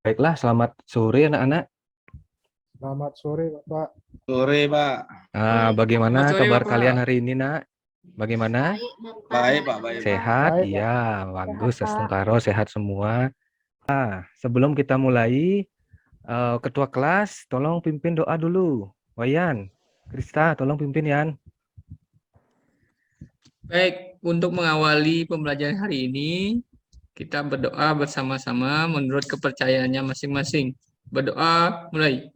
Baiklah, selamat sore anak-anak. Selamat sore, Pak. Sore, Pak. Bagaimana Selamat sore, kabar Bapak. kalian hari ini, Nak? Bagaimana? Baik, Pak. Baik, Pak. Sehat? Baik, Pak. Iya, bagus. Sehat, Pak. Astungkaro, sehat semua. Sebelum kita mulai, Ketua kelas, tolong pimpin doa dulu. Wayan, Krista, tolong pimpin, Yan. Baik, untuk mengawali pembelajaran hari ini, kita berdoa bersama-sama menurut kepercayaannya masing-masing. Berdoa mulai.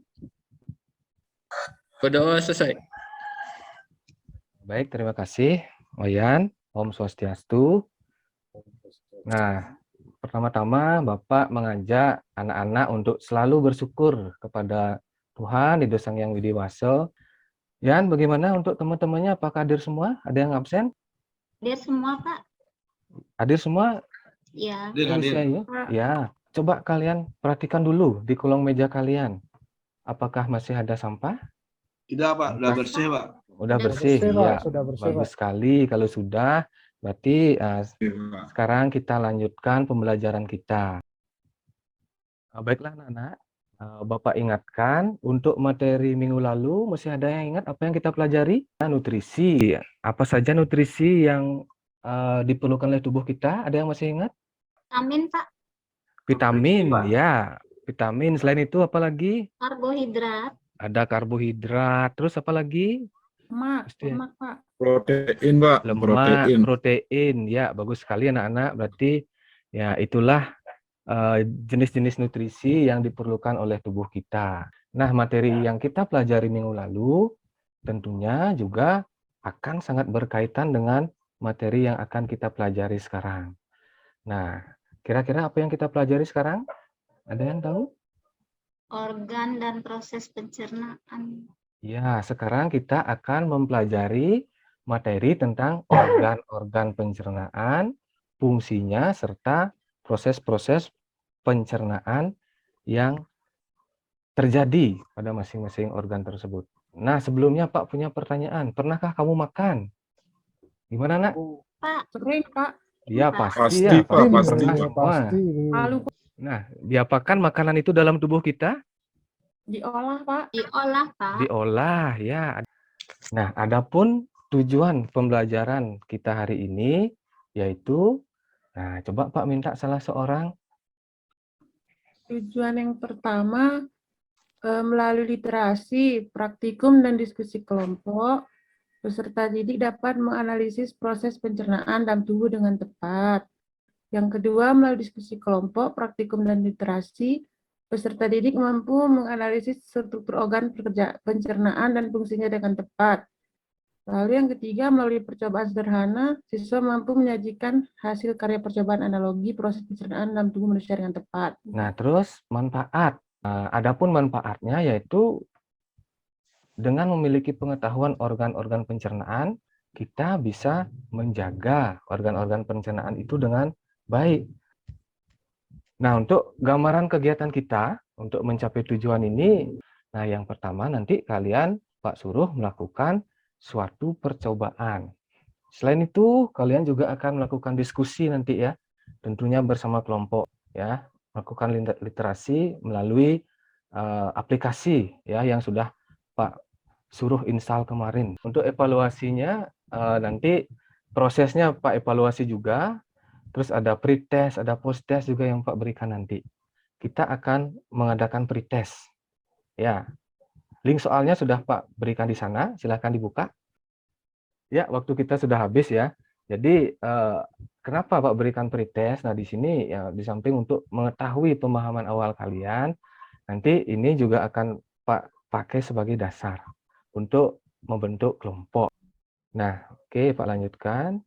Berdoa selesai. Baik, terima kasih, Wayan. Om Swastiastu. Nah, pertama-tama Bapak mengajak anak-anak untuk selalu bersyukur kepada Tuhan di Sang Yang Widi Wasa. Yan, bagaimana untuk teman-temannya? Apakah hadir semua? Ada yang absen? Dia semua, Pak. Hadir semua? Ya. Hadir. Ya? Ya. Coba kalian perhatikan dulu di kolong meja kalian. Apakah masih ada sampah? Tidak, Pak. Sudah bersih, Pak. Udah Sudah bersih, bersih, Pak. ya. Sudah bersih, Bagus Pak. sekali. Kalau sudah, berarti sekarang kita lanjutkan pembelajaran kita. Baiklah anak-anak, Bapak ingatkan untuk materi minggu lalu masih ada yang ingat apa yang kita pelajari? Nutrisi. Apa saja nutrisi yang diperlukan oleh tubuh kita? Ada yang masih ingat? Vitamin, Pak. Vitamin, Pak. ya. Vitamin. Selain itu apa lagi? Karbohidrat. Ada karbohidrat. Terus apa lagi? Lemak, Pak. Protein, Pak. Lemak, protein. Ya, bagus sekali anak-anak. Berarti ya itulah jenis-jenis nutrisi yang diperlukan oleh tubuh kita. Nah, materi yang kita pelajari minggu lalu tentunya juga akan sangat berkaitan dengan materi yang akan kita pelajari sekarang. Nah, kira-kira apa yang kita pelajari sekarang? Ada yang tahu? Organ dan proses pencernaan. Ya, sekarang kita akan mempelajari materi tentang organ-organ pencernaan, fungsinya, serta proses-proses pencernaan yang terjadi pada masing-masing organ tersebut. Nah, sebelumnya Pak punya pertanyaan. Pernahkah kamu makan? Gimana, Nak? Pak. Sering, Pak. Ya, Pak. pasti Pasti, ya. Pak, Pasti pasti. pernah Ya, semua. pasti. Lalu Nah, diapakan makanan itu dalam tubuh kita? diolah, Pak. Diolah, Pak. Diolah, ya. Nah, adapun tujuan pembelajaran kita hari ini yaitu, nah, coba Pak minta salah seorang. Tujuan yang pertama, melalui literasi, praktikum, dan diskusi kelompok, peserta didik dapat menganalisis proses pencernaan dalam tubuh dengan tepat. Yang kedua, melalui diskusi kelompok, praktikum, dan literasi, peserta didik mampu menganalisis struktur organ pencernaan dan fungsinya dengan tepat. Lalu yang ketiga, melalui percobaan sederhana, siswa mampu menyajikan hasil karya percobaan analogi proses pencernaan dalam tubuh manusia dengan tepat. Nah, terus manfaat. Adapun manfaatnya yaitu dengan memiliki pengetahuan organ-organ pencernaan, kita bisa menjaga organ-organ pencernaan itu dengan baik. Nah, untuk gambaran kegiatan kita untuk mencapai tujuan ini, nah yang pertama nanti kalian Pak suruh melakukan suatu percobaan. Selain itu, kalian juga akan melakukan diskusi nanti ya, tentunya bersama kelompok ya, melakukan literasi melalui aplikasi ya yang sudah Pak suruh install kemarin. Untuk evaluasinya nanti prosesnya Pak evaluasi juga, terus ada pre-test, ada post-test juga yang Pak berikan nanti. Kita akan mengadakan pre-test. Ya, link soalnya sudah Pak berikan di sana, silahkan dibuka. Ya, waktu kita sudah habis ya. Jadi, kenapa Pak berikan pre-test? Nah, di sini ya di samping untuk mengetahui pemahaman awal kalian, nanti ini juga akan Pak pakai sebagai dasar untuk membentuk kelompok. Nah, oke, Pak lanjutkan.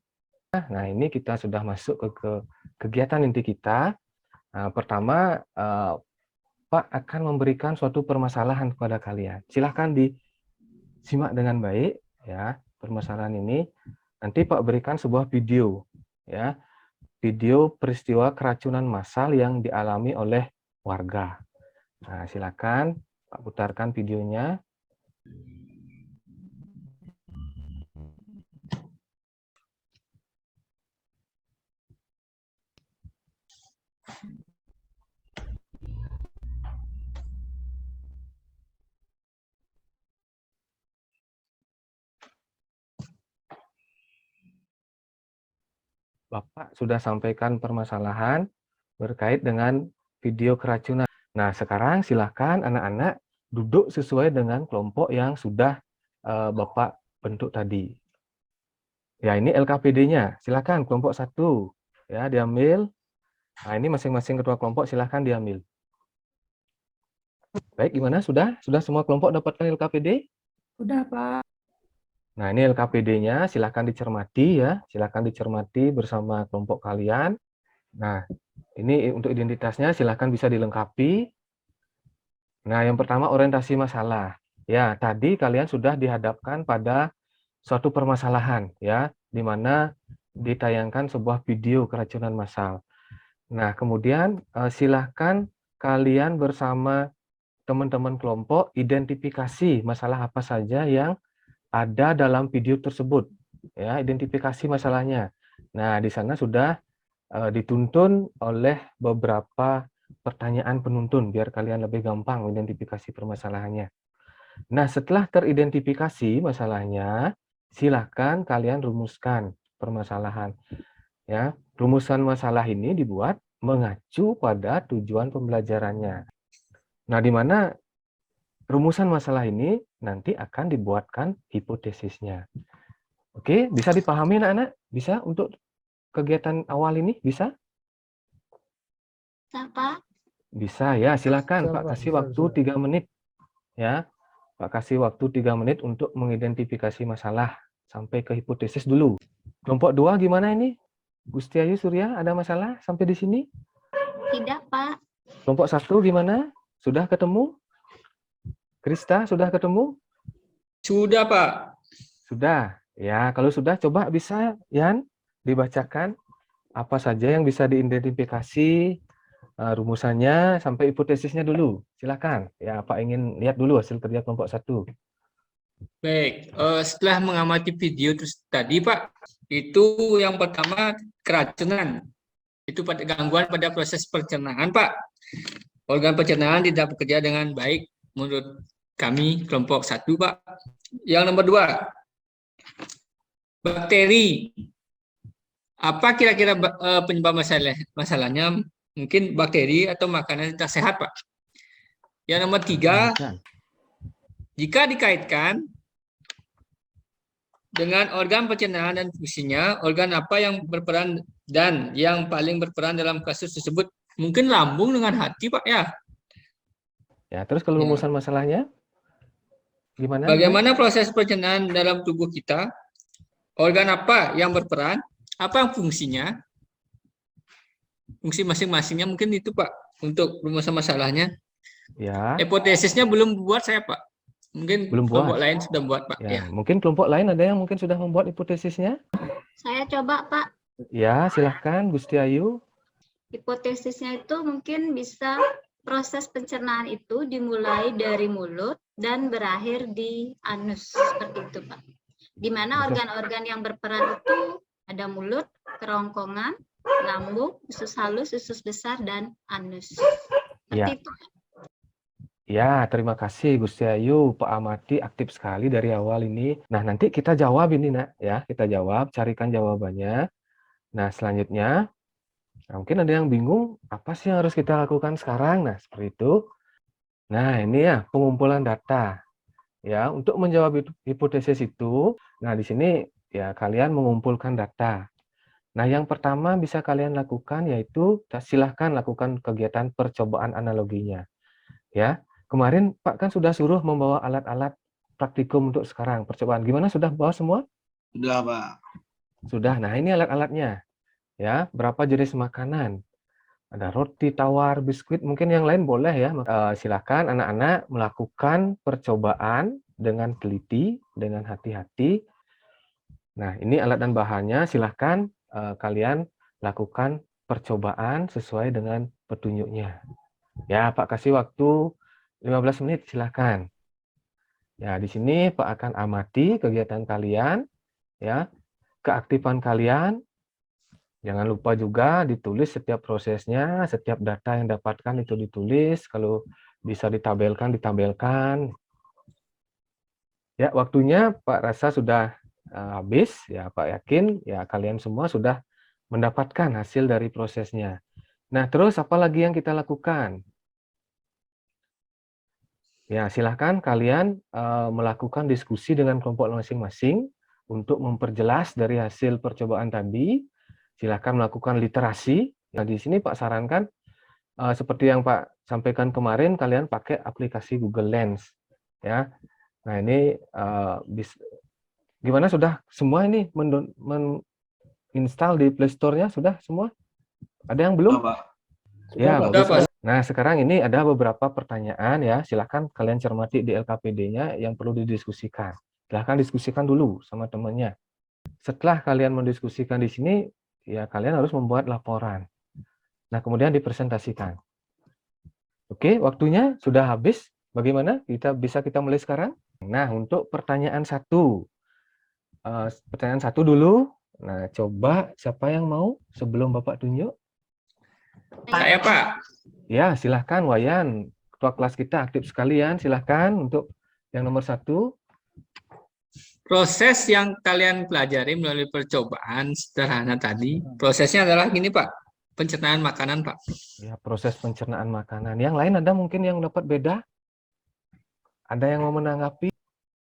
Nah, ini kita sudah masuk ke kegiatan inti kita. Nah, pertama, Pak akan memberikan suatu permasalahan kepada kalian. Silahkan disimak dengan baik ya permasalahan ini. Nanti Pak berikan sebuah video ya, video peristiwa keracunan massal yang dialami oleh warga. Nah, silakan Pak putarkan videonya. Bapak sudah sampaikan permasalahan berkait dengan video keracunan. Nah, sekarang silakan anak-anak duduk sesuai dengan kelompok yang sudah Bapak bentuk tadi. Ya, ini LKPD-nya. Silakan kelompok 1 ya diambil. Nah, ini masing-masing ketua kelompok silakan diambil. Baik, gimana? Sudah semua kelompok dapatkan LKPD? Udah, Pak. Nah, ini LKPD-nya, silakan dicermati ya, silakan dicermati bersama kelompok kalian. Nah, ini untuk identitasnya silakan bisa dilengkapi. Nah, yang pertama orientasi masalah. Ya, tadi kalian sudah dihadapkan pada suatu permasalahan ya, di mana ditayangkan sebuah video keracunan massal. Nah, kemudian silahkan kalian bersama teman-teman kelompok identifikasi masalah apa saja yang ada dalam video tersebut. Ya, identifikasi masalahnya. Nah, di sana sudah dituntun oleh beberapa pertanyaan penuntun biar kalian lebih gampang identifikasi permasalahannya. Nah, setelah teridentifikasi masalahnya, silahkan kalian rumuskan permasalahan. Ya, rumusan masalah ini dibuat mengacu pada tujuan pembelajarannya. Nah, di mana rumusan masalah ini nanti akan dibuatkan hipotesisnya. Oke, bisa dipahami anak-anak? Bisa untuk kegiatan awal ini? Bisa? Bisa, Pak. Bisa ya, silakan Bisa, Pak Pak. kasih Bisa, waktu bisa. 3 menit. Ya, Pak kasih waktu 3 menit untuk mengidentifikasi masalah sampai ke hipotesis dulu. Kelompok 2 gimana ini? Gusti Ayu Surya, ada masalah sampai di sini? Tidak, Pak. Kelompok 1 gimana? Sudah ketemu? Krista, sudah ketemu? Sudah, Pak. Sudah. Ya, kalau sudah coba bisa Yan dibacakan apa saja yang bisa diidentifikasi rumusannya sampai hipotesisnya dulu. Silakan. Ya, Pak ingin lihat dulu hasil kerja kelompok 1. Baik, setelah mengamati video tadi, Pak, itu yang pertama keracunan. Itu pada gangguan pada proses pencernaan, Pak. Organ pencernaan tidak bekerja dengan baik menurut kami kelompok 1, Pak. Yang nomor 2, bakteri. Apa kira-kira penyebab masalahnya? Mungkin bakteri atau makanan tidak sehat, Pak. Yang nomor 3, jika dikaitkan dengan organ pencernaan dan fungsinya, organ apa yang berperan dan yang paling berperan dalam kasus tersebut? Mungkin lambung dengan hati, Pak, ya. Ya, terus kalau rumusan masalahnya gimana? Bagaimana proses pencernaan dalam tubuh kita? Organ apa yang berperan? Apa yang fungsinya? Fungsi masing-masingnya mungkin itu, Pak, untuk rumusan masalahnya. Ya. Hipotesisnya belum buat saya, Pak. Mungkin Belum kelompok buat. lain sudah buat, Pak. Ya, Ya. mungkin kelompok lain ada yang mungkin sudah membuat hipotesisnya? Saya coba, Pak. Ya, silahkan Gusti Ayu. Hipotesisnya itu mungkin bisa proses pencernaan itu dimulai dari mulut dan berakhir di anus. Seperti itu, Pak. Di mana organ-organ yang berperan itu ada mulut, kerongkongan, lambung, usus halus, usus besar, dan anus. Ya. Seperti itu. Ya, terima kasih Gusti Ayu. Pak Amati aktif sekali dari awal ini. Nah, nanti kita jawab ini, Nak. Ya, kita jawab, carikan jawabannya. Nah, selanjutnya, mungkin ada yang bingung, apa sih yang harus kita lakukan sekarang? Nah, seperti itu. Nah, ini ya, pengumpulan data. Ya, untuk menjawab hipotesis itu, nah di sini ya kalian mengumpulkan data. Nah, yang pertama bisa kalian lakukan yaitu silahkan lakukan kegiatan percobaan analoginya. Ya, kemarin Pak kan sudah suruh membawa alat-alat praktikum untuk sekarang percobaan. Gimana, sudah bawa semua? Sudah, Pak. Sudah. Nah, ini alat-alatnya. Ya, berapa jenis makanan? Ada roti tawar, biskuit, mungkin yang lain boleh ya. Silakan anak-anak melakukan percobaan dengan teliti, dengan hati-hati. Nah, ini alat dan bahannya. Silakan kalian lakukan percobaan sesuai dengan petunjuknya. Ya, Pak kasih waktu 15 menit, silakan. Ya, di sini Pak akan amati kegiatan kalian, ya, keaktifan kalian. Jangan lupa juga ditulis setiap prosesnya, setiap data yang dapatkan itu ditulis. Kalau bisa ditabelkan, ditabelkan. Ya, waktunya Pak rasa sudah habis. Ya, Pak yakin ya kalian semua sudah mendapatkan hasil dari prosesnya. Nah, terus apa lagi yang kita lakukan? Ya, silahkan kalian melakukan diskusi dengan kelompok masing-masing untuk memperjelas dari hasil percobaan tadi. Silahkan melakukan literasi. Nah, di sini Pak sarankan, seperti yang Pak sampaikan kemarin, kalian pakai aplikasi Google Lens. Ya, nah ini gimana, sudah semua ini install di Play Store-nya? Sudah semua? Ada yang belum? Pak. Ya, Sudah, Pak. bagus. Nah, sekarang ini ada beberapa pertanyaan ya. Silakan kalian cermati di LKPD-nya yang perlu didiskusikan. Silahkan diskusikan dulu sama temannya. Setelah kalian mendiskusikan di sini, ya kalian harus membuat laporan. Nah, kemudian dipresentasikan. Oke, waktunya sudah habis. Bagaimana? Bisa kita mulai sekarang? Nah, untuk pertanyaan satu. Pertanyaan satu dulu. Nah, coba siapa yang mau sebelum Bapak tunjuk? Saya, Pak. Ya, silahkan Wayan. Ketua kelas kita aktif sekalian. Silahkan untuk yang nomor satu. Proses yang kalian pelajari melalui percobaan sederhana tadi, prosesnya adalah gini, Pak. Pencernaan makanan, Pak. Ya, proses pencernaan makanan. Yang lain ada mungkin yang dapat beda? Ada yang mau menanggapi?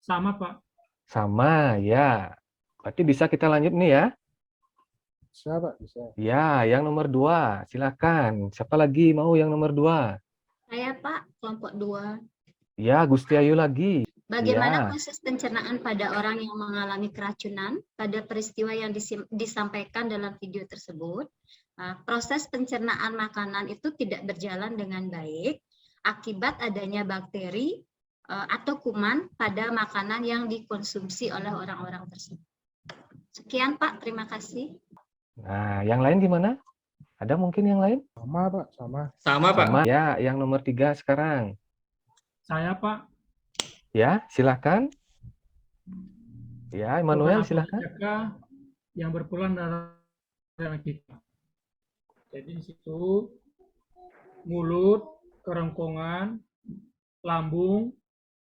Sama, Pak. Sama, ya. Berarti bisa kita lanjut nih ya. Bisa, Pak, bisa. Ya, yang nomor 2. Silakan. Siapa lagi mau yang nomor 2? Saya, Pak, kelompok 2. Ya, Gusti Ayu lagi. Bagaimana Ya. proses pencernaan pada orang yang mengalami keracunan pada peristiwa yang disampaikan dalam video tersebut? Proses pencernaan makanan itu tidak berjalan dengan baik akibat adanya bakteri atau kuman pada makanan yang dikonsumsi oleh orang-orang tersebut. Sekian, Pak. Terima kasih. Nah, yang lain gimana? Ada mungkin yang lain? Sama, Pak, sama. Sama, Pak. Sama. Ya, yang nomor 3 sekarang. Saya, Pak. Ya, silakan. Ya, Immanuel, silakan. Jaga yang berpulang dalam kita. Jadi di situ mulut, kerongkongan, lambung,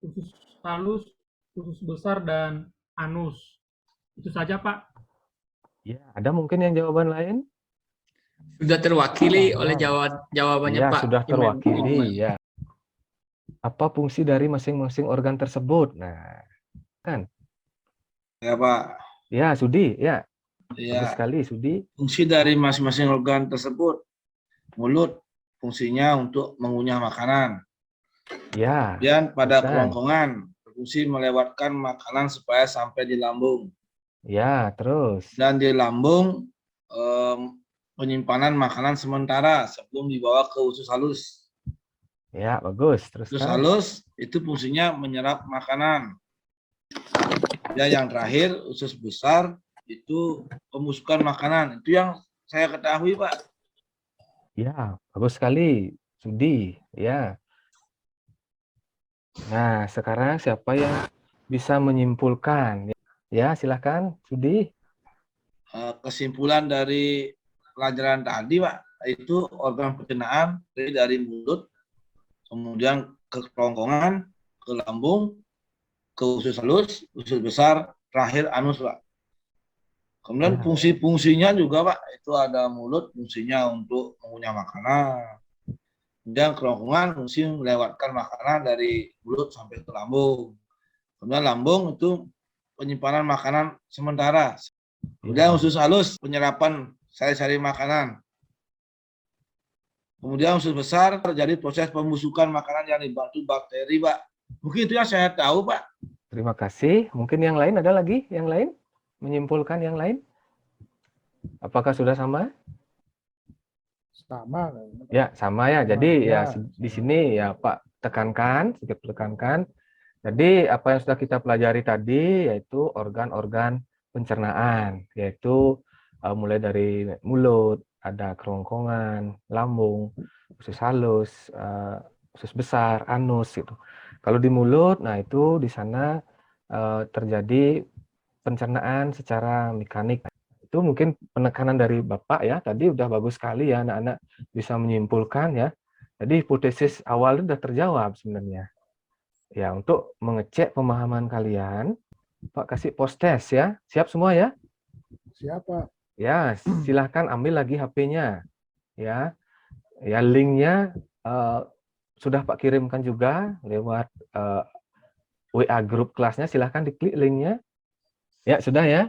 usus halus, usus besar, dan anus. Itu saja, Pak. Ya, ada mungkin yang jawaban lain? Sudah terwakili oleh jawabannya, Ya, Pak. sudah terwakili, ya. Apa fungsi dari masing-masing organ tersebut? Nah, kan? Ya, Pak. Ya, Sudi, ya. Bagus Ya, sekali, Sudi. fungsi dari masing-masing organ tersebut. Mulut fungsinya untuk mengunyah makanan. Ya, Kemudian pada Bukan. kerongkongan berfungsi melewatkan makanan supaya sampai di lambung. ya, terus. Dan di lambung penyimpanan makanan sementara sebelum dibawa ke usus halus. Ya, bagus. Usus Teruskan. halus itu fungsinya menyerap makanan. Ya, yang terakhir usus besar itu pembusukan makanan. Itu yang saya ketahui, Pak. Ya, bagus sekali, Sudi. Ya. Nah, sekarang siapa yang bisa menyimpulkan? Ya, silakan, Sudi. Kesimpulan dari pelajaran tadi, Pak, itu organ pencernaan dari mulut, kemudian ke kerongkongan, ke lambung, ke usus halus, usus besar, terakhir anus, Pak. Kemudian Ya. fungsi-fungsinya juga, Pak, itu ada mulut, fungsinya untuk mengunyah makanan. Kemudian kerongkongan, fungsi melewatkan makanan dari mulut sampai ke lambung. Kemudian lambung itu penyimpanan makanan sementara. Kemudian usus halus, penyerapan sari-sari makanan. Kemudian usus besar terjadi proses pembusukan makanan yang dibantu bakteri, Pak. Mungkin itu yang saya tahu, Pak. Terima kasih. Mungkin yang lain ada lagi? Yang lain? Menyimpulkan yang lain? Apakah sudah sama? Sama. kayaknya, Pak. Ya, sama ya. Jadi ya Ya. di sini ya Pak tekankan, sedikit tekankan. Jadi apa yang sudah kita pelajari tadi yaitu organ-organ pencernaan, yaitu mulai dari mulut, ada kerongkongan, lambung, usus halus, usus besar, anus gitu. Kalau di mulut, nah itu di sana terjadi pencernaan secara mekanik. Itu mungkin penekanan dari Bapak ya, tadi udah bagus sekali ya anak-anak bisa menyimpulkan ya. Jadi hipotesis awal itu sudah terjawab sebenarnya. Ya, untuk mengecek pemahaman kalian, Pak kasih post test ya. Siap semua ya? Siapa? Ya, silahkan ambil lagi HP-nya. Ya, ya linknya sudah Pak kirimkan juga lewat WA grup kelasnya. Silahkan diklik linknya. Ya, sudah ya?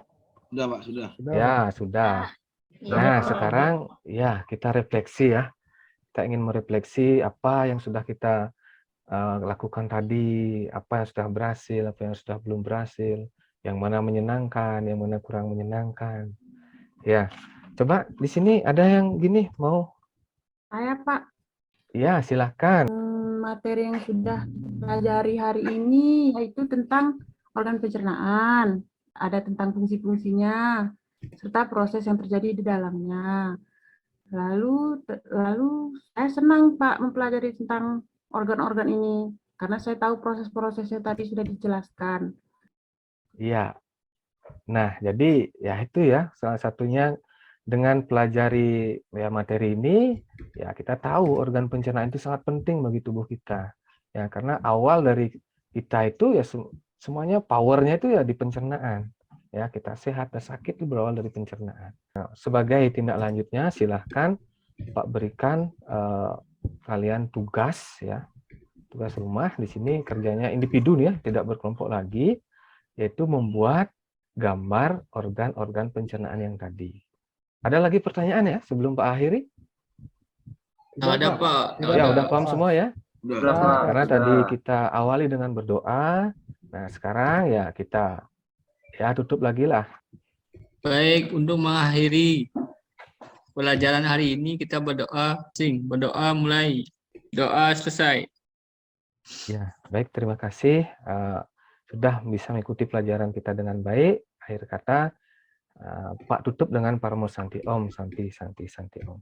Sudah Pak, sudah. Sudah, Ya, Pak. sudah. Ya, Nah, Pak. sekarang ya kita refleksi ya. Kita ingin merefleksi apa yang sudah kita lakukan tadi, apa yang sudah berhasil, apa yang sudah belum berhasil, yang mana menyenangkan, yang mana kurang menyenangkan. Ya, coba di sini ada yang gini mau? Saya, Pak, Ya, silahkan. materi yang sudah pelajari hari ini yaitu tentang organ pencernaan, ada tentang fungsi-fungsinya, serta proses yang terjadi di dalamnya. Lalu saya senang Pak mempelajari tentang organ-organ ini karena saya tahu proses-prosesnya tadi sudah dijelaskan. Iya. Nah, jadi ya itu ya salah satunya dengan pelajari ya materi ini ya kita tahu organ pencernaan itu sangat penting bagi tubuh kita. Ya, karena awal dari kita itu ya semuanya powernya itu ya di pencernaan. Ya, kita sehat dan sakit itu berawal dari pencernaan. Nah, sebagai tindak lanjutnya silahkan Pak berikan kalian tugas ya. Tugas rumah di sini kerjanya individu ya, tidak berkelompok lagi, yaitu membuat gambar organ-organ pencernaan yang tadi. Ada lagi pertanyaan ya sebelum Pak akhiri? Sudah, Ada Pak. Sudah, Ya, Pak. udah paham semua ya? Sudah. Nah, karena tadi kita awali dengan berdoa. Nah, sekarang ya kita ya tutup lagi lah. Baik, untuk mengakhiri pelajaran hari ini kita berdoa, berdoa mulai, doa selesai. Ya, baik, terima kasih sudah bisa mengikuti pelajaran kita dengan baik. Akhir kata Pak tutup dengan Paramo Santi Om, Santi Santi Santi Om.